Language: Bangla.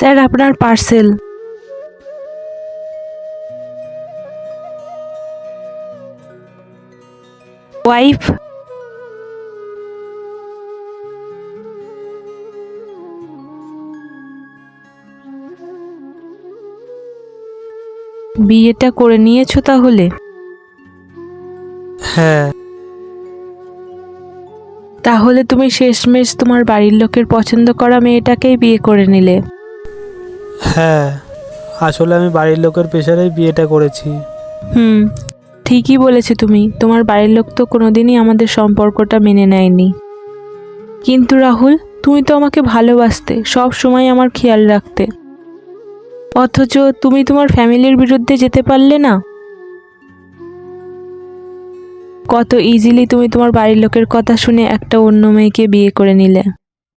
স্যার, আপনার পার্সেল। ওয়াইফ। বিয়েটা করে নিয়েছো তাহলে? হ্যাঁ। তাহলে তুমি শেষমেশ তোমার বাড়ির লোকের পছন্দ করা মেয়েটাকেই বিয়ে করে নিলে। হ্যাঁ, আসলে আমি বাড়ির লোকের প্রেশারেই বিয়েটা করেছি। হুম, ঠিকই বলেছো তুমি। তোমার বাড়ির লোক তো কোনোদিনই আমাদের সম্পর্কটা মেনে নেয়নি। কিন্তু রাহুল, তুমি তো আমাকে ভালোবাসতে, সব সময় আমার খেয়াল রাখতে, অথচ তুমি তোমার ফ্যামিলির বিরুদ্ধে যেতে পারলে না। কত ইজিলি তুমি তোমার বাড়ির লোকের কথা শুনে একটা অন্য মেয়েকে বিয়ে করে নিলে।